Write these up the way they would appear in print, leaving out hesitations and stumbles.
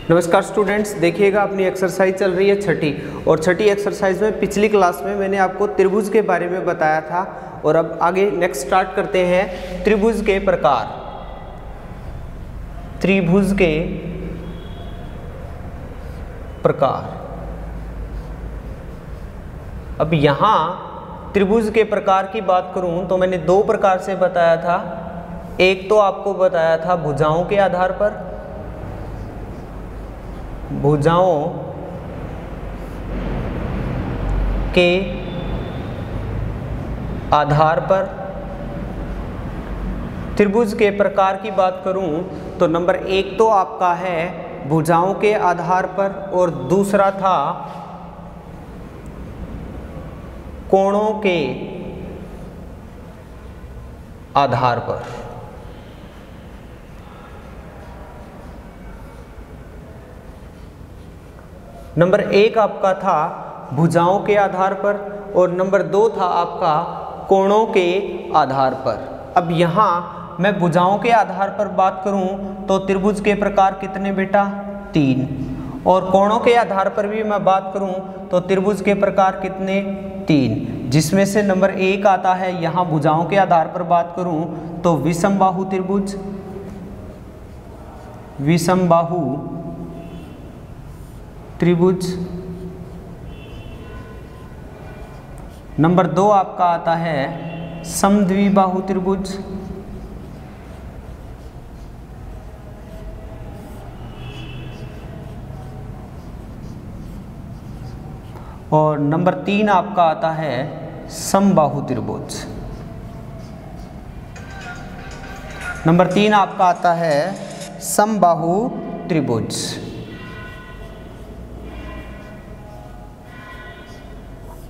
नमस्कार स्टूडेंट्स, देखिएगा अपनी एक्सरसाइज चल रही है छठी, और छठी एक्सरसाइज में पिछली क्लास में मैंने आपको त्रिभुज के बारे में बताया था। और अब आगे नेक्स्ट स्टार्ट करते हैं त्रिभुज के प्रकार। त्रिभुज के प्रकार। अब यहाँ त्रिभुज के प्रकार की बात करूं तो मैंने दो प्रकार से बताया था। एक तो आपको बताया था भुजाओं के आधार पर, भुजाओं के आधार पर। त्रिभुज के प्रकार की बात करूं तो नंबर एक तो आपका है भुजाओं के आधार पर, और दूसरा था कोणों के आधार पर। नंबर एक आपका था भुजाओं के आधार पर, और नंबर दो था आपका कोणों के आधार पर। अब यहाँ मैं भुजाओं के आधार पर बात करूं तो त्रिभुज के प्रकार कितने बेटा? 3। और कोणों के आधार पर भी मैं बात करूं तो त्रिभुज के प्रकार कितने? 3, जिसमें से नंबर एक आता है, यहाँ भुजाओं के आधार पर बात करूं तो विषमबाहु त्रिभुज। विषमबाहु त्रिभुज। नंबर दो आपका आता है समद्विबाहु त्रिभुज। और नंबर तीन आपका आता है समबाहु त्रिभुज। नंबर तीन आपका आता है समबाहु त्रिभुज।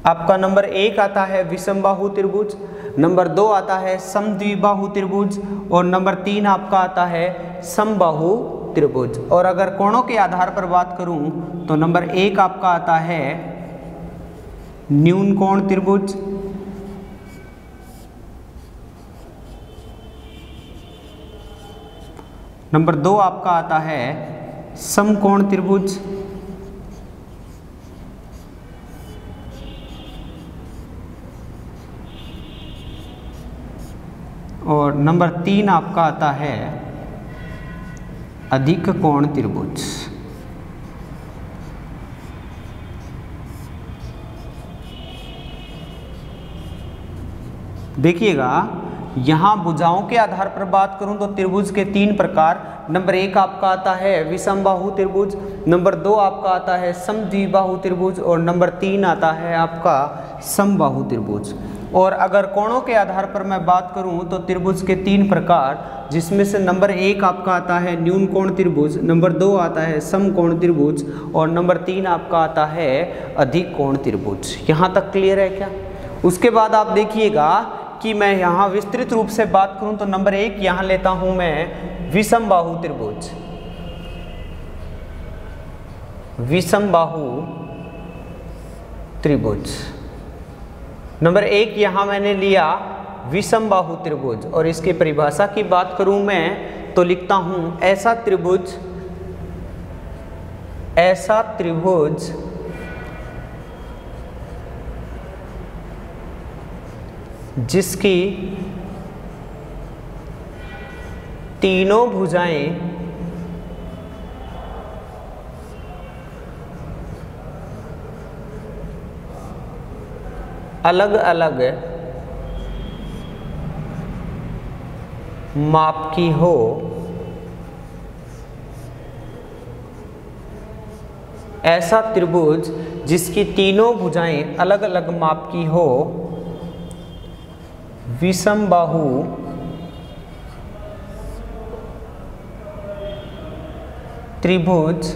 आपका नंबर एक आता है विषमबाहु त्रिभुज, नंबर दो आता है समद्विबाहु त्रिभुज, और नंबर तीन आपका आता है समबाहु त्रिभुज। और अगर कोणों के आधार पर बात करूं तो नंबर एक आपका आता है न्यून कोण त्रिभुज। नंबर दो आपका आता है समकोण त्रिभुज। और नंबर तीन आपका आता है अधिक कोण त्रिभुज। देखिएगा, यहाँ भुजाओं के आधार पर बात करूं तो त्रिभुज के तीन प्रकार। नंबर एक आपका आता है विषमबाहु त्रिभुज, नंबर दो आपका आता है समद्विबाहु त्रिभुज, और नंबर तीन आता है आपका समबाहु त्रिभुज। और अगर कोणों के आधार पर मैं बात करूं तो त्रिभुज के तीन प्रकार, जिसमें से नंबर एक आपका आता है न्यून कोण त्रिभुज, नंबर दो आता है समकोण त्रिभुज, और नंबर तीन आपका आता है अधिक कोण त्रिभुज। यहाँ तक क्लियर है क्या? उसके बाद आप देखिएगा कि मैं यहाँ विस्तृत रूप से बात करूं तो नंबर एक यहाँ लेता हूं मैं विषमबाहु त्रिभुज। विषमबाहु त्रिभुज नंबर एक यहाँ मैंने लिया विषमबाहु त्रिभुज, और इसकी परिभाषा की बात करूं मैं तो लिखता हूं ऐसा त्रिभुज जिसकी तीनों भुजाएं अलग अलग माप की हो। ऐसा त्रिभुज जिसकी तीनों भुजाएं अलग अलग माप की हो, विषमबाहु त्रिभुज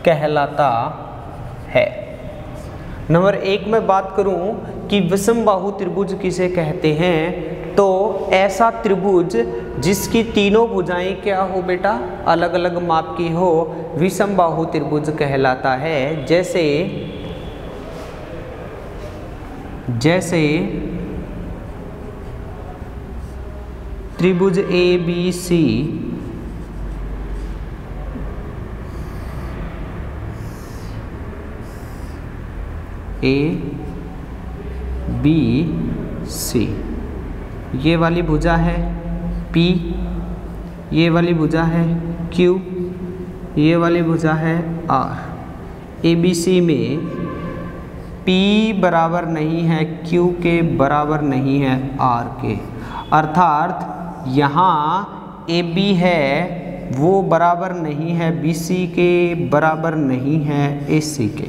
कहलाता है। नंबर एक में बात करूं कि विषमबाहु त्रिभुज किसे कहते हैं, तो ऐसा त्रिभुज जिसकी तीनों भुजाएं क्या हो बेटा, अलग अलग माप की हो, विषमबाहु त्रिभुज कहलाता है। जैसे त्रिभुज ए बी सी ABC, ये वाली भुजा है P, ये वाली भुजा है Q, ये वाली भुजा है R। ABC में P बराबर नहीं है Q के, बराबर नहीं है R के, अर्थात यहाँ AB है वो बराबर नहीं है BC के, बराबर नहीं है AC के।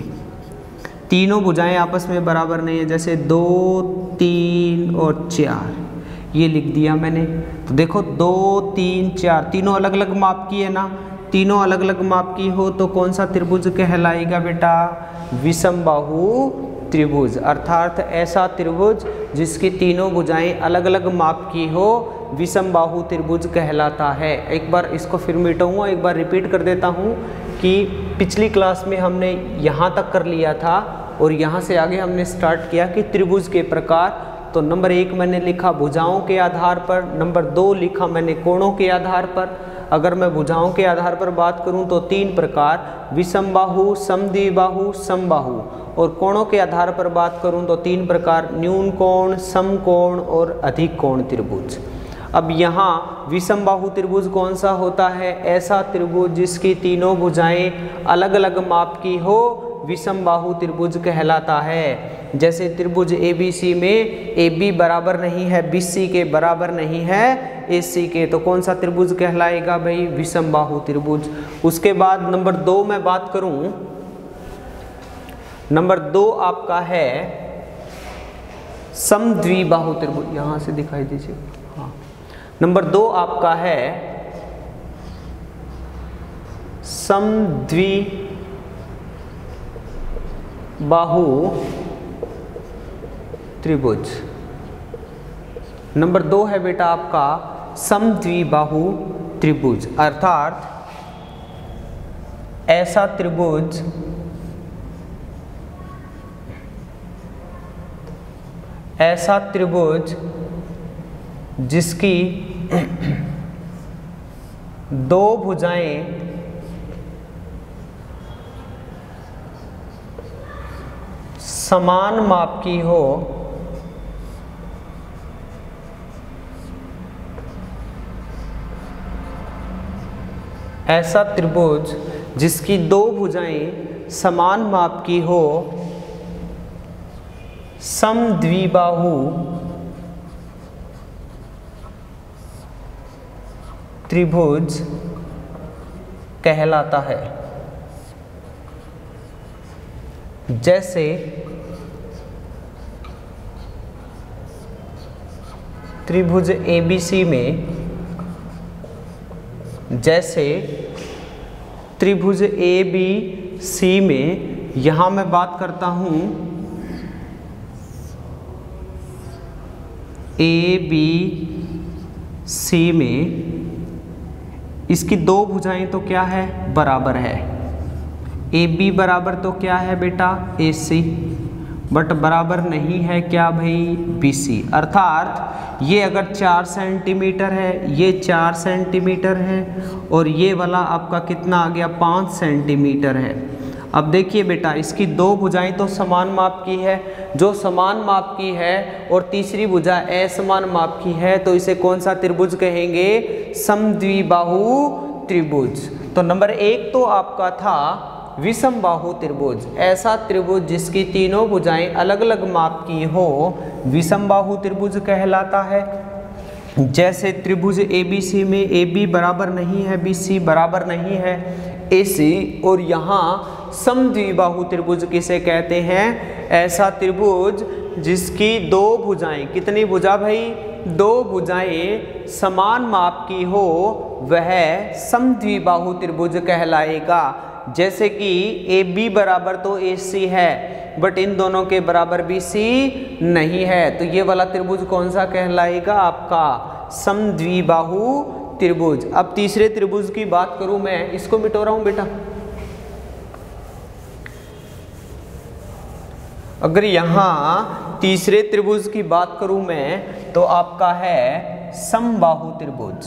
तीनों भुजाएं आपस में बराबर नहीं है, जैसे 2, 3 और 4 ये लिख दिया मैंने। तो देखो 2, 3, 4 तीनों अलग अलग माप की है ना, तीनों अलग अलग माप की हो तो कौन सा त्रिभुज कहलाएगा बेटा? विषमबाहु त्रिभुज, अर्थात ऐसा त्रिभुज जिसकी तीनों भुजाएं अलग अलग माप की हो विषमबाहु त्रिभुज कहलाता है। एक बार इसको फिर मिटाऊंगा, एक बार रिपीट कर देता हूँ कि पिछली क्लास में हमने यहाँ तक कर लिया था और यहाँ से आगे हमने स्टार्ट किया कि त्रिभुज के प्रकार। तो नंबर 1 मैंने लिखा भुजाओं के आधार पर, नंबर 2 लिखा मैंने कोणों के आधार पर। अगर मैं भुजाओं के आधार पर बात करूं तो 3 प्रकार, विषमबाहु, समद्विबाहु, समबाहु। और कोणों के आधार पर बात करूं तो 3 प्रकार, न्यून कोण, समकोण और अधिक कोण त्रिभुज। अब यहाँ विषमबाहु त्रिभुज कौन सा होता है? ऐसा त्रिभुज जिसकी तीनों भुजाएं अलग अलग माप की हो विषमबाहु त्रिभुज कहलाता है। जैसे त्रिभुज ABC में AB बराबर नहीं है BC के, बराबर नहीं है AC के, तो कौन सा त्रिभुज कहलाएगा भाई? विषमबाहु त्रिभुज। उसके बाद नंबर 2 में बात करूं, नंबर 2 आपका है समद्विबाहु त्रिभुज। यहाँ से दिखाई दीजिए, हाँ। नंबर 2 आपका है समद्विबाहु त्रिभुज। नंबर 2 है बेटा आपका समद्विबाहु त्रिभुज, अर्थात ऐसा त्रिभुज जिसकी 2 भुजाएं समान माप की हो ऐसा त्रिभुज जिसकी 2 भुजाएं समान माप की हो समद्विबाहु त्रिभुज कहलाता है। जैसे त्रिभुज ABC में, जैसे त्रिभुज ABC में यहाँ मैं बात करता हूँ ABC में इसकी 2 भुजाएं तो क्या है? बराबर है। AB बराबर तो क्या है बेटा? AC, बट बराबर नहीं है क्या भाई? BC। अर्थात ये अगर 4 सेंटीमीटर है, ये 4 सेंटीमीटर है और ये वाला आपका कितना आ गया? 5 सेंटीमीटर है। अब देखिए बेटा, इसकी 2 भुजाएं तो समान माप की है, जो समान माप की है और तीसरी भुजा असमान माप की है, तो इसे कौन सा त्रिभुज कहेंगे? समद्विबाहु त्रिभुज। तो नंबर 1 तो आपका था विषमबाहु त्रिभुज, ऐसा त्रिभुज जिसकी तीनों भुजाएं अलग अलग माप की हो विषमबाहु त्रिभुज कहलाता है। जैसे त्रिभुज ABC में AB बराबर नहीं है BC, बराबर नहीं है AC, और यहाँ समद्विबाहु त्रिभुज किसे कहते हैं? ऐसा त्रिभुज जिसकी 2 भुजाएं, कितनी भुजा भाई? 2 भुजाएं समान माप की हो वह समद्विबाहु त्रिभुज कहलाएगा। जैसे कि AB बराबर तो AC है, बट इन दोनों के बराबर BC नहीं है, तो ये वाला त्रिभुज कौन सा कहलाएगा? आपका समद्विबाहु त्रिभुज। अब तीसरे त्रिभुज की बात करूं मैं, इसको मिटो रहा हूं बेटा। अगर यहां तीसरे त्रिभुज की बात करूं मैं तो आपका है समबाहु त्रिभुज।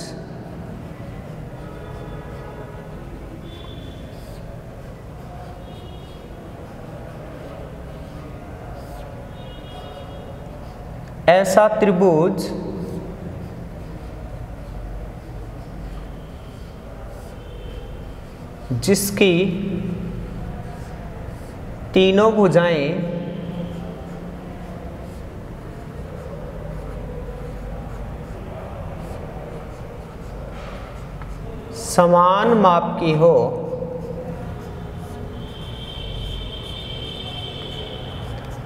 ऐसा त्रिभुज जिसकी तीनों भुजाएं समान माप की हो,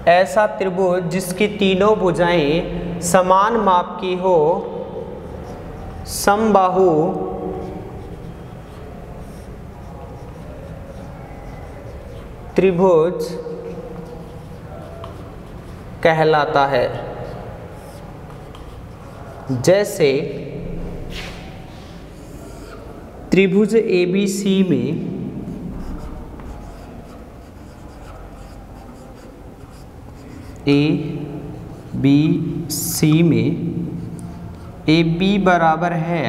ऐसा त्रिभुज जिसकी तीनों भुजाएं समान माप की हो, समबाहु त्रिभुज कहलाता है। जैसे त्रिभुज ABC में ABC में AB बराबर है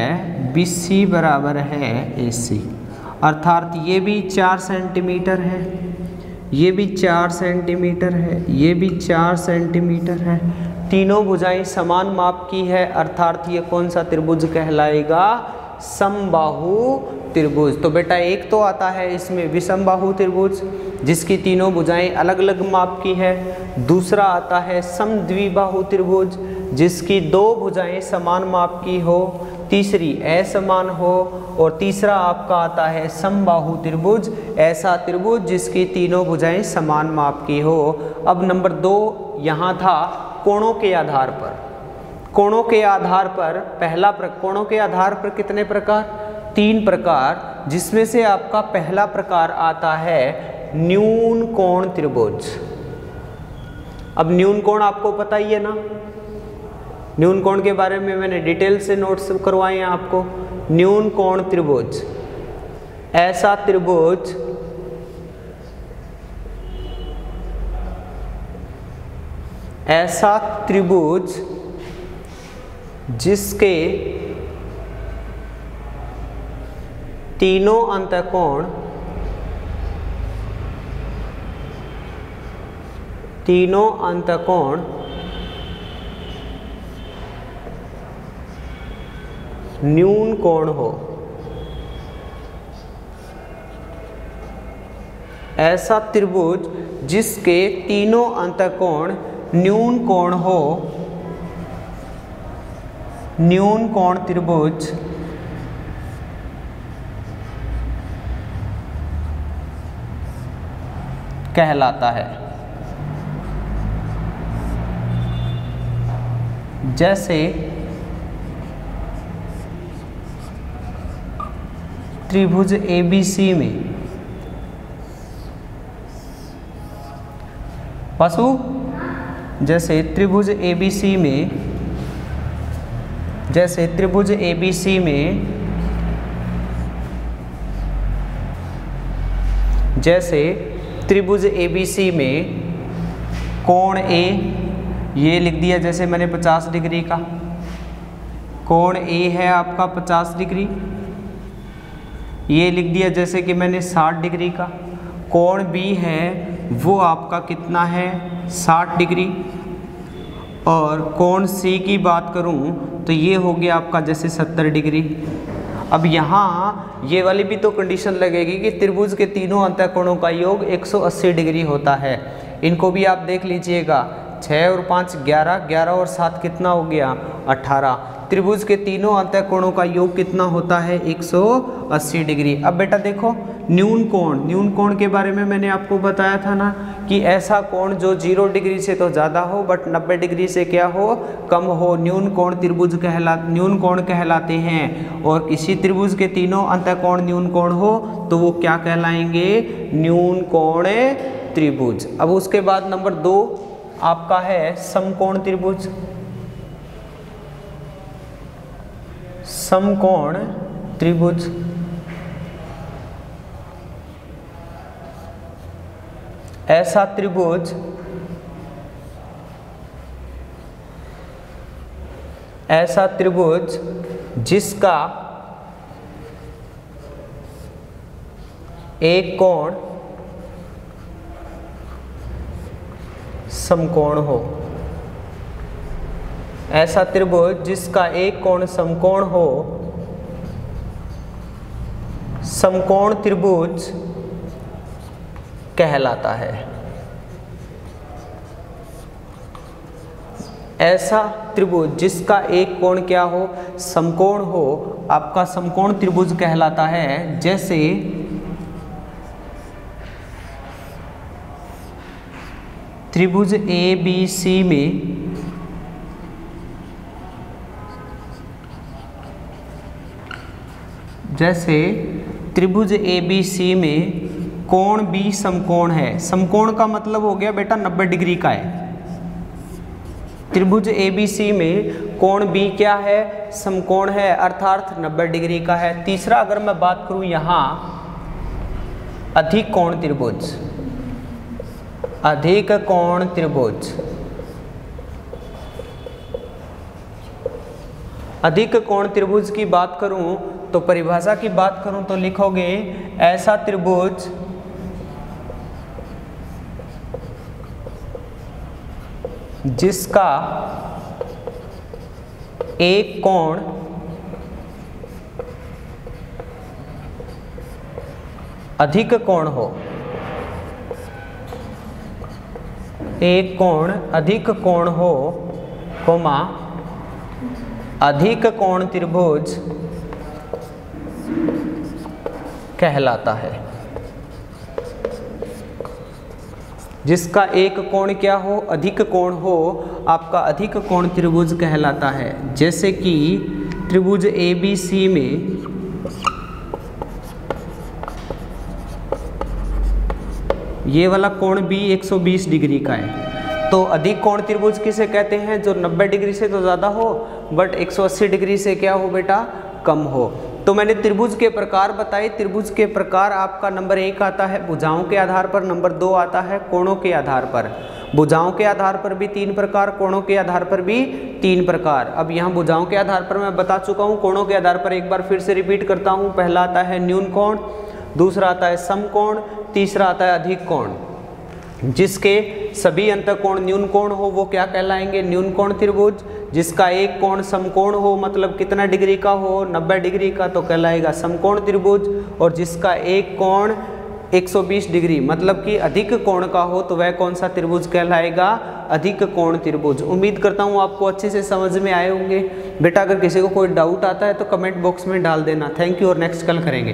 BC बराबर है AC, अर्थात ये भी 4 सेंटीमीटर है, ये भी 4 सेंटीमीटर है, ये भी 4 सेंटीमीटर है। तीनों भुजाएं समान माप की है, अर्थात ये कौन सा त्रिभुज कहलाएगा? समबाहु त्रिभुज। तो बेटा एक तो आता है इसमें विषमबाहु त्रिभुज जिसकी तीनों भुजाएं अलग अलग माप की है। दूसरा आता है समद्विबाहु त्रिभुज जिसकी दो भुजाएं समान माप की हो, तीसरी असमान हो, और तीसरा आपका आता है समबाहु त्रिभुज, ऐसा त्रिभुज जिसकी तीनों भुजाएं समान माप की हो। अब नंबर 2 यहाँ था कोणों के आधार पर। कोणों के आधार पर पहला कोणों के आधार पर कितने प्रकार? 3 प्रकार, जिसमें से आपका पहला प्रकार आता है न्यून कोण त्रिभुज। अब न्यून कोण आपको पता ही है ना, न्यून कोण के बारे में मैंने डिटेल से नोट्स करवाए हैं आपको। न्यून कोण त्रिभुज ऐसा त्रिभुज जिसके तीनों अंतःकोण न्यून कोण हो। ऐसा त्रिभुज जिसके तीनों अंतःकोण न्यून कोण हो, न्यून कोण त्रिभुज कहलाता है। जैसे त्रिभुज ABC में पशु, जैसे त्रिभुज ABC में कोण A ये लिख दिया, जैसे मैंने 50 डिग्री का कोण A है आपका 50 डिग्री, ये लिख दिया जैसे कि मैंने 60 डिग्री का। कोण B है वो आपका कितना है? 60 डिग्री। और कोण C की बात करूं तो ये हो गया आपका जैसे 70 डिग्री। अब यहाँ ये वाली भी तो कंडीशन लगेगी कि त्रिभुज के तीनों अंतःकोणों का योग 180 डिग्री होता है। इनको भी आप देख लीजिएगा, 6 और 5 11, 11 और 7 कितना हो गया? 18। त्रिभुज के तीनों अंतःकोणों का योग कितना होता है? 180 डिग्री। अब बेटा देखो न्यून कोण के बारे में मैंने आपको बताया था ना कि ऐसा कोण जो 0 डिग्री से तो ज़्यादा हो बट 90 डिग्री से क्या हो? कम हो, न्यून कोण कहलाते हैं। और किसी त्रिभुज के तीनों अंतःकोण न्यून कोण हो तो वो क्या कहलाएंगे? न्यून कोण त्रिभुज। अब उसके बाद नंबर 2 आपका है समकोण त्रिभुज। समकोण त्रिभुज ऐसा त्रिभुज ऐसा त्रिभुज जिसका एक कोण समकोण हो। ऐसा त्रिभुज जिसका एक कोण समकोण हो, समकोण त्रिभुज कहलाता है। ऐसा त्रिभुज जिसका एक कोण क्या हो, समकोण हो, आपका समकोण त्रिभुज कहलाता है। जैसे त्रिभुज ए बी सी में कोण बी समकोण है। समकोण का मतलब हो गया बेटा 90 डिग्री का है। त्रिभुज ABC में कोण B क्या है, समकोण है, अर्थात 90 डिग्री का है। तीसरा अगर मैं बात करूं यहाँ अधिक कोण त्रिभुज, अधिक कोण त्रिभुज, अधिक कोण त्रिभुज की बात करूं तो परिभाषा की बात करूं तो लिखोगे ऐसा त्रिभुज जिसका एक कोण अधिक कोण हो, एक कोण अधिक कोण हो, कोमा अधिक कोण त्रिभुज कहलाता है। जिसका एक कोण क्या हो, अधिक कोण हो, आपका अधिक कोण त्रिभुज कहलाता है। जैसे कि त्रिभुज ABC में ये वाला कोण भी 120 डिग्री का है। तो अधिक कोण त्रिभुज किसे कहते हैं, जो 90 डिग्री से तो ज़्यादा हो बट 180 डिग्री से क्या हो बेटा, कम हो। तो मैंने त्रिभुज के प्रकार बताए। त्रिभुज के प्रकार आपका नंबर 1 आता है भुजाओं के आधार पर, नंबर 2 आता है कोणों के आधार पर। भुजाओं के आधार पर भी 3 प्रकार, कोणों के आधार पर भी 3 प्रकार। अब यहाँ भुजाओं के आधार पर मैं बता चुका हूँ, कोणों के आधार पर एक बार फिर से रिपीट करता हूँ। पहला आता है न्यून कोण, दूसरा आता है समकोण, तीसरा आता है अधिक कोण। जिसके सभी अंतःकोण न्यून कोण हो वो क्या कहलाएंगे, न्यून कोण त्रिभुज। जिसका एक कोण समकोण हो, मतलब कितना डिग्री का हो, 90 डिग्री का, तो कहलाएगा समकोण त्रिभुज। और जिसका एक कोण 120 डिग्री मतलब कि अधिक कोण का हो तो वह कौन सा त्रिभुज कहलाएगा, अधिक कोण त्रिभुज। उम्मीद करता हूँ आपको अच्छे से समझ में आए होंगे। बेटा अगर किसी को कोई डाउट आता है तो कमेंट बॉक्स में डाल देना। थैंक यू और नेक्स्ट कल करेंगे।